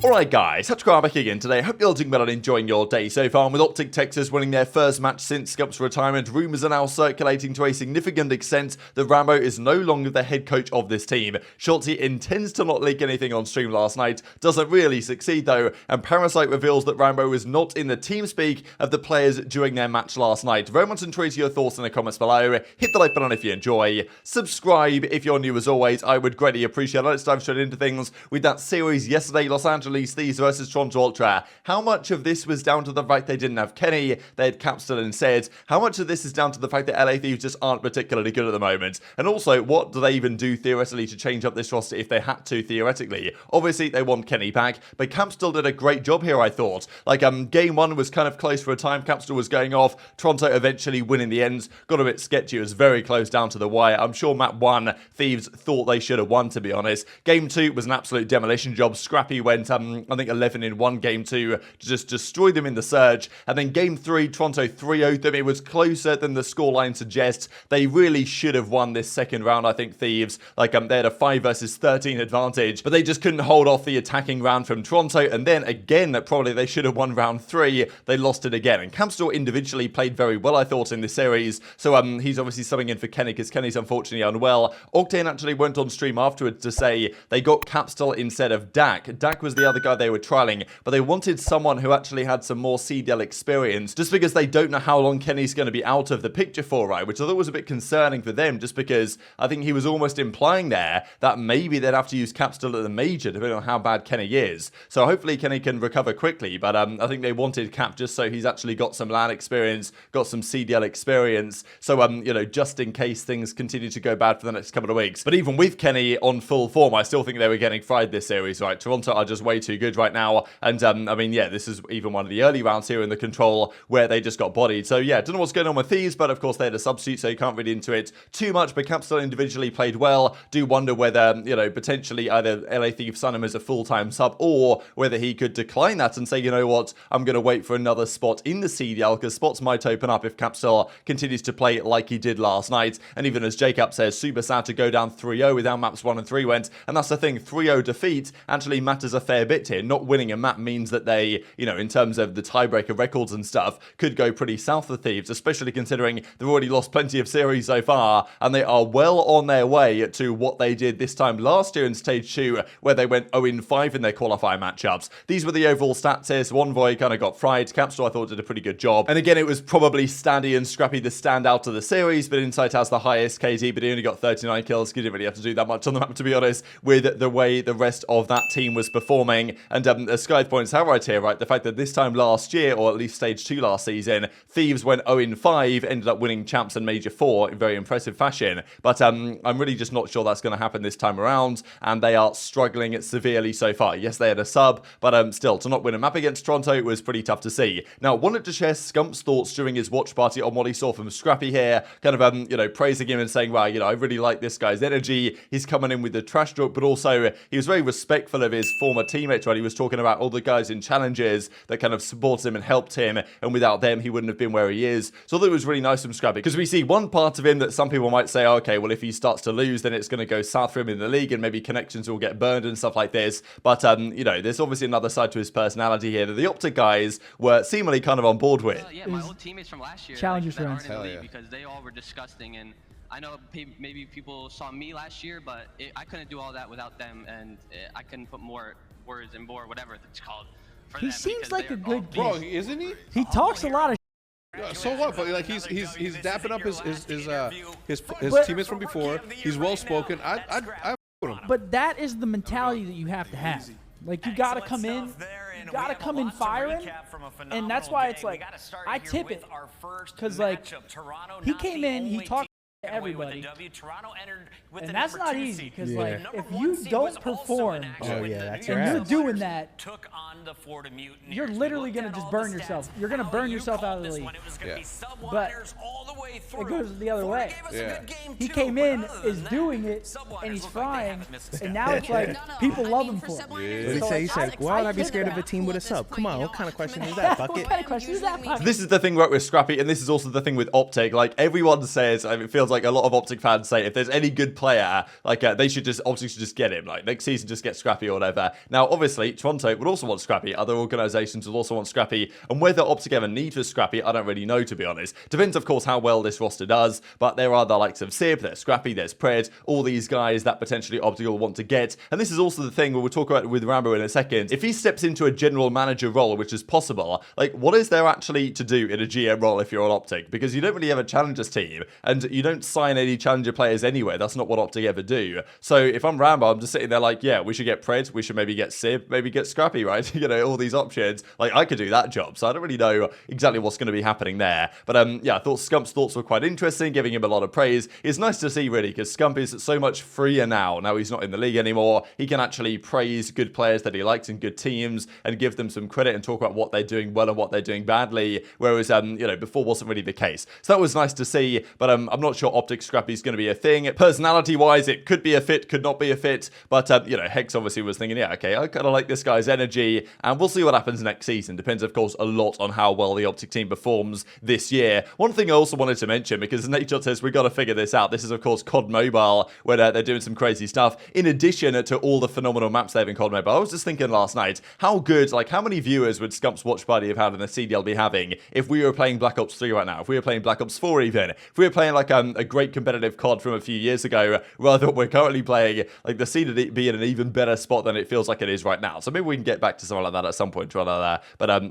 Alright guys, TacticalRab back again today. Hope you're all doing well and enjoying your day so far. And with OpTic Texas winning their first match since Scump's retirement, rumours are now circulating to a significant extent that Rambo is no longer the head coach of this team. Shotzzy intends to not leak anything on stream last night, doesn't really succeed though, and Parasite reveals that Rambo was not in the team speak of the players during their match last night. Very much intrigued to your thoughts in the comments below. Hit the like button if you enjoy. Subscribe if you're new as always, I would greatly appreciate it. Let's dive straight into things with that series yesterday, Los Angeles Thieves versus Toronto Ultra. How much of this was down to the fact they didn't have Kenny, they had Cap still instead? How much of this is down to the fact that LA Thieves just aren't particularly good at the moment? And also, what do they even do theoretically to change up this roster if they had to theoretically? Obviously, they want Kenny back, but Cap still did a great job here, I thought. Like, game one was kind of close for a time, Cap still was going off, Toronto eventually win in the end, got a bit sketchy, it was very close down to the wire. I'm sure map one, Thieves thought they should have won, to be honest. Game two was an absolute demolition job. Scrappy went, I think 11 in one. Game two to just destroy them in the surge, and then game three Toronto 3-0'd them. It was closer than the scoreline suggests. They really should have won this second round, I think, Thieves. Like, they had a 5 versus 13 advantage, but they just couldn't hold off the attacking round from Toronto, and then again probably they should have won round 3. They lost it again, and Capstore individually played very well, I thought, in this series. So he's obviously subbing in for Kenny because Kenny's unfortunately unwell. Octane actually went on stream afterwards to say they got Capstore instead of Dak. Dak was the other guy they were trialing, but they wanted someone who actually had some more CDL experience, just because they don't know how long Kenny's going to be out of the picture for, right? Which I thought was a bit concerning for them, just because I think he was almost implying there that maybe they'd have to use Cap still at the major, depending on how bad Kenny is. So hopefully Kenny can recover quickly, but I think they wanted Cap just so he's actually got some LAN experience, got some CDL experience, so you know, just in case things continue to go bad for the next couple of weeks. But even with Kenny on full form, I still think they were getting fried this series, right? Toronto are just way too good right now, and I mean, yeah, this is even one of the early rounds here in the control where they just got bodied. So yeah, don't know what's going on with Thieves, but of course they had a substitute, so you can't read into it too much. But Cap still individually played well. Do wonder whether, you know, potentially either LA Thieves sign him as a full-time sub, or whether he could decline that and say, you know what, I'm going to wait for another spot in the CDL, because spots might open up if Cap still continues to play like he did last night. And even as Jacob says, super sad to go down 3-0 with how maps 1 and 3 went. And that's the thing, 3-0 defeat actually matters a fair bit here. Not winning a map means that they, you know, in terms of the tiebreaker records and stuff, could go pretty south for Thieves, especially considering they've already lost plenty of series so far, and they are well on their way to what they did this time last year in Stage 2, where they went 0-5 in their qualifier matchups. These were the overall stats here, so Envoy kind of got fried. Capstore, I thought, did a pretty good job. And again, it was probably Standy and Scrappy the standout of the series, but Insight has the highest KD, but he only got 39 kills. He didn't really have to do that much on the map, to be honest, with the way the rest of that team was performing. And as Sky points out right here, right, the fact that this time last year, or at least Stage 2 last season, Thieves went 0-5, ended up winning Champs and Major 4 in very impressive fashion. But I'm really just not sure that's going to happen this time around, and they are struggling severely so far. Yes, they had a sub, but still, to not win a map against Toronto, it was pretty tough to see. Now, wanted to share Scump's thoughts during his watch party on what he saw from Scrappy here, kind of, you know, praising him and saying, well, you know, I really like this guy's energy. He's coming in with the trash talk, but also he was very respectful of his former teammates, right? He was talking about all the guys in challenges that kind of supported him and helped him, and without them, he wouldn't have been where he is. So I thought it was really nice from Scrappy, because we see one part of him that some people might say, okay, well, if he starts to lose, then it's going to go south for him in the league, and maybe connections will get burned and stuff like this. But, you know, there's obviously another side to his personality here that the OpTic guys were seemingly kind of on board with. Yeah, my old teammates from last year Challengers that aren't rounds. in the league because they all were disgusting, and I know maybe people saw me last year, but I couldn't do all that without them, and I couldn't put more words and more whatever it's called. He seems like a good bro, isn't he? He talks a lot of Yeah, so what? But like he's dapping up his teammates from before. He's well spoken. I with him. But that is the mentality that you have to have. Like, you gotta come in, firing, and that's why it's like, I tip it, because like, he came in, he talked to everybody, and that's not easy, because like, if you don't perform, and you're doing that, you're literally gonna just burn yourself. You're gonna burn yourself out of the league. But it goes the other way. He came in, is doing it, and he's frying, and now it's like, people love him for it. What he said, why would I be scared of a team with a sub? Come on, what kind of question is that, Bucket? What kind of question is that, Bucket? This is the thing right with Scrappy, and this is also the thing with OpTic. Like, everyone says, I mean, it feels feels like a lot of OpTic fans say if there's any good player, like they should just OpTic should just get him. Like next season, just get Scrappy or whatever. Now, obviously, Toronto would also want Scrappy. Other organizations would also want Scrappy. And whether OpTic ever need for Scrappy, I don't really know, to be honest. Depends, of course, how well this roster does. But there are the likes of Simp, there's Scrappy, there's Pred, all these guys that potentially OpTic will want to get. And this is also the thing we'll talk about with Rambo in a second. If he steps into a general manager role, which is possible, like what is there actually to do in a GM role if you're on OpTic? Because you don't really have a challengers team and you don't sign any challenger players anyway. That's not what OpTic ever do. So if I'm Rambo, I'm just sitting there like, yeah, we should get Pred, we should maybe get Simp, maybe get Scrappy, right? You know, all these options. Like I could do that job. So I don't really know exactly what's going to be happening there. But yeah, I thought Scump's thoughts were quite interesting, giving him a lot of praise. It's nice to see, really, because Scump is so much freer now. Now he's not in the league anymore. He can actually praise good players that he likes in good teams and give them some credit and talk about what they're doing well and what they're doing badly, whereas you know, before wasn't really the case. So that was nice to see, but I'm not sure OpTic Scrappy is going to be a thing. Personality wise, it could be a fit, could not be a fit, but you know, Hex obviously was thinking, yeah, okay, I kind of like this guy's energy, and we'll see what happens next season. Depends, of course, a lot on how well the OpTic team performs this year. One thing I also wanted to mention, because Nate says we've got to figure this out, this is of course COD Mobile, where they're doing some crazy stuff in addition to all the phenomenal maps they have in COD Mobile. I was just thinking last night, how good, like how many viewers would Scump's watch party have had in the CDL be having if we were playing Black Ops 3 right now, if we were playing Black Ops 4 even, if we were playing like a great competitive COD from a few years ago, rather than we're currently playing, like the scene to be in an even better spot than it feels like it is right now. So maybe we can get back to something like that at some point, but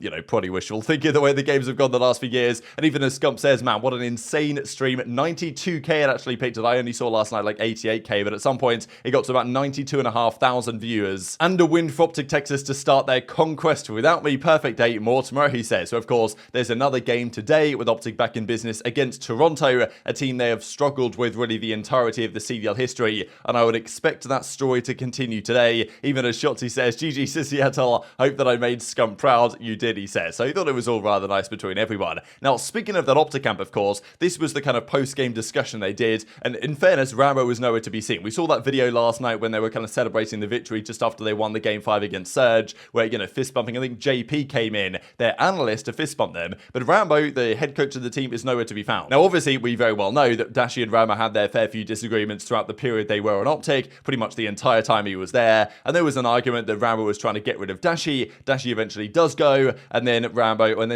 you know, probably wishful thinking the way the games have gone the last few years. And even as Scump says, man, what an insane stream. 92k it actually picked it. I only saw last night like 88k, but at some point it got to about 92,500 viewers. And a win for OpTic Texas to start their conquest without me. Perfect day. More tomorrow, he says. So of course, there's another game today with OpTic back in business against Toronto, a team they have struggled with really the entirety of the CDL history, and I would expect that story to continue today. Even as Shotzzy says, GG to Seattle, hope that I made Scump proud. You did, he says. So he thought it was all rather nice between everyone. Now, speaking of that OpTic camp, of course, this was the kind of post-game discussion they did, and in fairness, Rambo was nowhere to be seen. We saw that video last night when they were kind of celebrating the victory just after they won the Game 5 against Surge, where, you know, fist bumping. I think JP came in, their analyst, to fist bump them, but Rambo, the head coach of the team, is nowhere to be found. Now, obviously, we very well know that Dashy and Rambo had their fair few disagreements throughout the period they were on OpTic, pretty much the entire time he was there, and there was an argument that Rambo was trying to get rid of Dashy. Dashy eventually does go, and then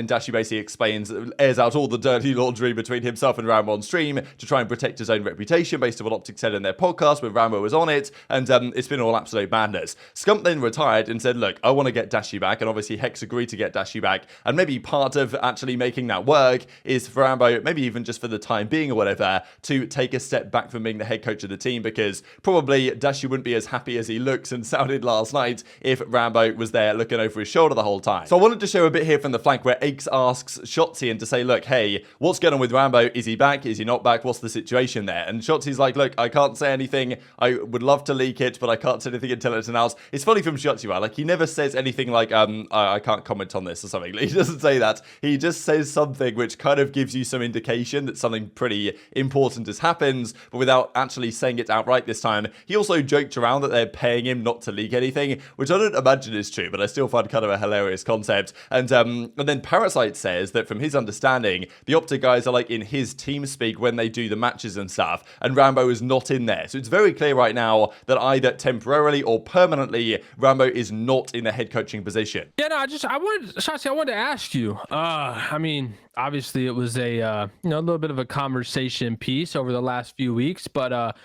Dashy basically explains, airs out all the dirty laundry between himself and Rambo on stream to try and protect his own reputation based on what OpTic said in their podcast when Rambo was on it, and it's been all absolute madness. Scump then retired and said, look, I want to get Dashy back, and obviously Hex agreed to get Dashy back, and maybe part of actually making that work is for Rambo, maybe even just for the time being or whatever, to take a step back from being the head coach of the team, because probably Dashy wouldn't be as happy as he looks and sounded last night if Rambo was there looking over his shoulder the whole time. So I wanted to show a bit here from the flank where Aches asks Shotzzy and to say, look, hey, what's going on with Rambo? Is he back? Is he not back? What's the situation there? And Shotzy's like, look, I can't say anything. I would love to leak it, but I can't say anything until it's announced. It's funny from Shotzzy, right? Like, he never says anything like, I can't comment on this or something. He doesn't say that. He just says something which kind of gives you some indication that something pretty important has happened, but without actually saying it outright this time. He also joked around that they're paying him not to leak anything, which I don't imagine is true, but I still find kind of a hilarious concept. And then Parasite says that from his understanding, the OpTic guys are like in his team speak when they do the matches and stuff, and Rambo is not in there. So it's very clear right now that either temporarily or permanently, Rambo is not in the head coaching position. Yeah, no, I wanted to ask you. I mean, obviously it was a a little bit of a conversation piece over the last few weeks, but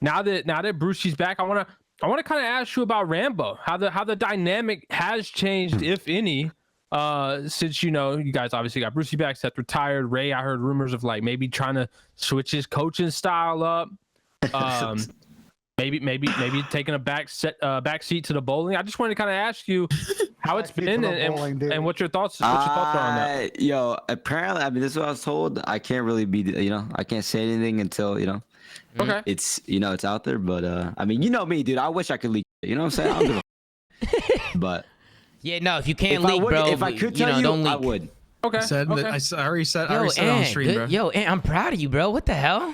now that Brucey's back, I want to kind of ask you about Rambo, how the dynamic has changed, if any, since you guys obviously got Brucey back, Seth retired, Ray, I heard rumors of like maybe trying to switch his coaching style up, maybe taking a back seat to the bowling. I just wanted to kind of ask you how it's been and what your thoughts are on that. Yo, apparently, I mean, this is what I was told. I can't really be, I can't say anything until okay, it's it's out there. But I mean, me, dude. I wish I could leak it. You know what I'm saying? I don't give a but yeah, no, if you can't leak, bro, if I could tell you, don't leak. I would. Okay. I already said on stream, bro. Yo, I'm proud of you, bro. What the hell?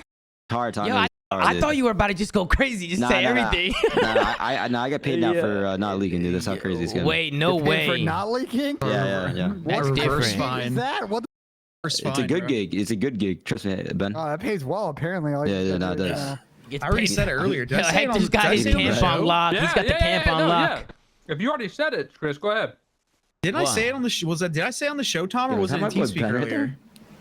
Hard time. Yo, I thought you were about to just go crazy, just say everything. I get paid now for not leaking, dude. That's how crazy it's gonna be. Wait, no way. For not leaking? Yeah. That's different. Is that what? It's a good gig. It's a good gig. Trust me, Ben. Oh, that pays well, apparently. Yeah, no, it does. I already said it earlier. Did I say it on, Hector's got his camp on lock. He's got the camp on lock. If you already said it, Chris, go ahead. Didn't I say it on the show? Did I say it on the show, Tom, or was it in TeamSpeak earlier?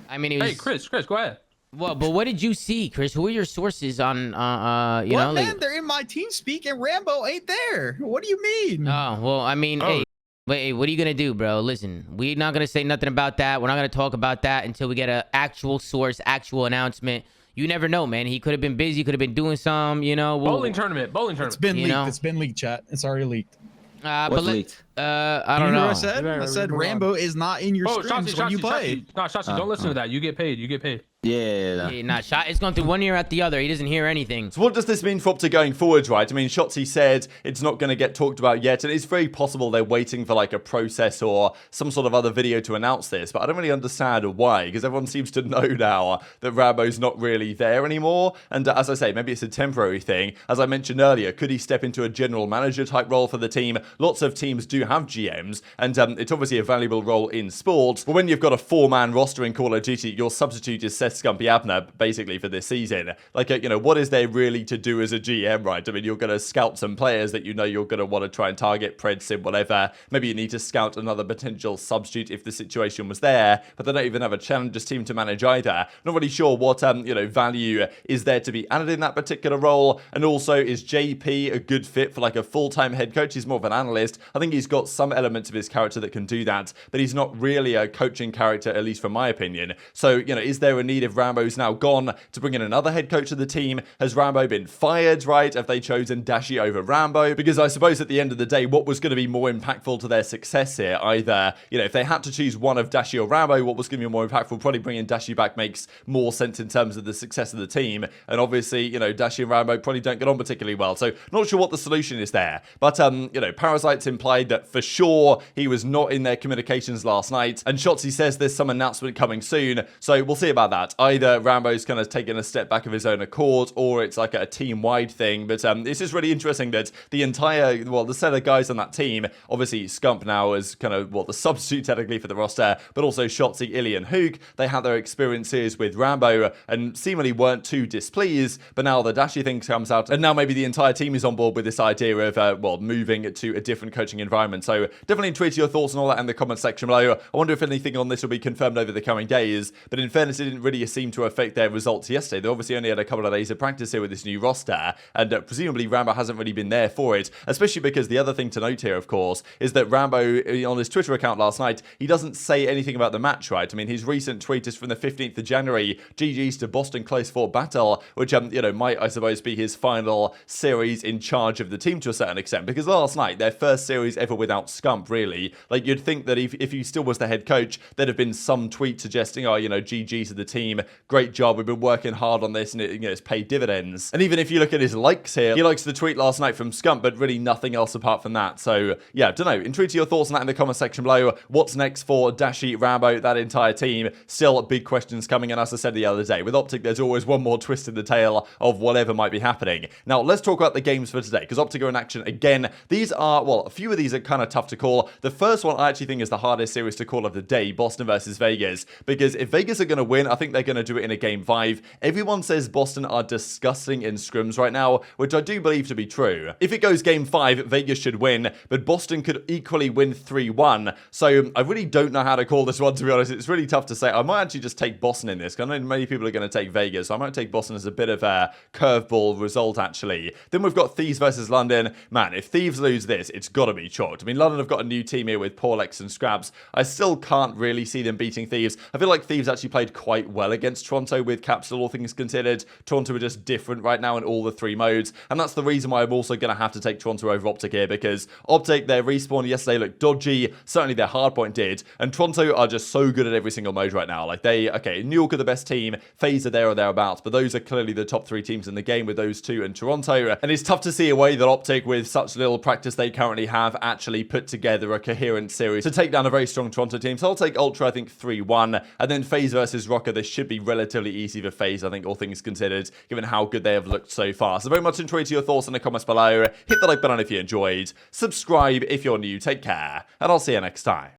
I mean, it was... Hey, Chris, go ahead. Well, but what did you see, Chris? Who are your sources on, you Well, know? man, they're in my TeamSpeak, and Rambo ain't there. What do you mean? Oh, well, I mean, hey, wait, what are you gonna do, bro? Listen, we're not gonna say nothing about that. We're not gonna talk about that until we get an actual source, actual announcement. You never know, man. He could have been busy, could have been doing some, you know. Bowling tournament. It's been leaked. It's been leaked, chat. It's already leaked. But leaked? I don't know. What I said? I said Rambo is not in your scrims when you play. No, Shotzzy, don't listen to that. You get paid. You get paid. Yeah. It's going through one ear at the other. He doesn't hear anything. So what does this mean for OpTic going forward, right? I mean, Shotzzy said it's not going to get talked about yet, and it's very possible they're waiting for like a process or some sort of other video to announce this, but I don't really understand why, because everyone seems to know now that Rambo's not really there anymore, and as I say, maybe it's a temporary thing. As I mentioned earlier, could he step into a general manager type role for the team? Lots of teams do have GMs, and it's obviously a valuable role in sports, but when you've got a 4-man roster in Call of Duty, your substitute is Seth Scumpy Abner, basically, for this season. Like, you know, what is there really to do as a GM, right? I mean, you're going to scout some players that you know you're going to want to try and target, Pred, Simp, whatever. Maybe you need to scout another potential substitute if the situation was there, but they don't even have a challengers team to manage either. Not really sure what, you know, value is there to be added in that particular role, and also, is JP a good fit for like a full-time head coach? He's more of an analyst. I think he's got some elements of his character that can do that, but he's not really a coaching character, at least from my opinion. So, you know, is there a need if Rambo's now gone to bring in another head coach of the team? Has Rambo been fired, right? Have they chosen Dashy over Rambo? Because I suppose at the end of the day, what was going to be more impactful to their success here? Either, you know, if they had to choose one of Dashy or Rambo, what was going to be more impactful? Probably bringing Dashy back makes more sense in terms of the success of the team. And obviously, you know, Dashy and Rambo probably don't get on particularly well. So not sure what the solution is there. But, you know, Parasite's implied that for sure he was not in their communications last night. And Shotzzy says there's some announcement coming soon. So we'll see about that. Either Rambo's kind of taken a step back of his own accord, or it's like a team-wide thing. But it's just really interesting that the entire, well, the set of guys on that team, obviously Scump now is kind of, well, the substitute technically for the roster, but also Shotzzy, iLLeY, and Huke, they had their experiences with Rambo and seemingly weren't too displeased. But now the Dashy thing comes out, and now maybe the entire team is on board with this idea of, well, moving to a different coaching environment. So definitely tweet your thoughts and all that in the comment section below. I wonder if anything on this will be confirmed over the coming days. But in fairness, it didn't really seem to affect their results yesterday. They obviously only had a couple of days of practice here with this new roster, and presumably Rambo hasn't really been there for it, especially because the other thing to note here, of course, is that Rambo, on his Twitter account last night, he doesn't say anything about the match, right? I mean, his recent tweet is from the 15th of January, GG's to Boston close fought battle, which, you know, might, I suppose, be his final series in charge of the team to a certain extent, because last night, their first series ever without Scump, really. Like, you'd think that if he still was the head coach, there'd have been some tweet suggesting, oh, you know, GG's to the team, great job, we've been working hard on this, and it, you know, it's paid dividends. And even if you look at his likes here, he likes the tweet last night from Scump, but really nothing else apart from that. So yeah, don't know. Intrigued to your thoughts on that in the comment section below. What's next for Dashy, Rambo, that entire team? Still big questions coming, and as I said the other day, with OpTic, there's always one more twist in the tail of whatever might be happening. Now let's talk about the games for today, because OpTic are in action again. These are, well, a few of these are kind of tough to call. The first one I actually think is the hardest series to call of the day, Boston versus Vegas, because if Vegas are going to win, I think they're going to do it in a game 5. Everyone says Boston are disgusting in scrims right now, which I do believe to be true. If it goes game 5, Vegas should win, but Boston could equally win 3-1. So I really don't know how to call this one, to be honest. It's really tough to say. I might actually just take Boston in this, because I know many people are going to take Vegas, so I might take Boston as a bit of a curveball result, actually. Then we've got Thieves versus London. Man, if Thieves lose this, it's got to be chalked. I mean, London have got a new team here with Paulex and Scraps. I still can't really see them beating Thieves. I feel like Thieves actually played quite well against Toronto with Capsule, all things considered. Toronto are just different right now in all the 3 modes, and that's the reason why I'm also going to have to take Toronto over OpTic here, because OpTic, their respawn yesterday looked dodgy, certainly their hardpoint did, and Toronto are just so good at every single mode right now. Like, they, okay, New York are the best team, FaZe are there or thereabouts, but those are clearly the top 3 teams in the game with those 2 and Toronto, and it's tough to see a way that OpTic, with such little practice they currently have, actually put together a coherent series to take down a very strong Toronto team. So I'll take Ultra, I think 3-1, and then FaZe versus Rokkr. This should be relatively easy for FaZe, I think, all things considered, given how good they have looked so far. So very much enjoyed your thoughts in the comments below. Hit the like button if you enjoyed. Subscribe if you're new. Take care, and I'll see you next time.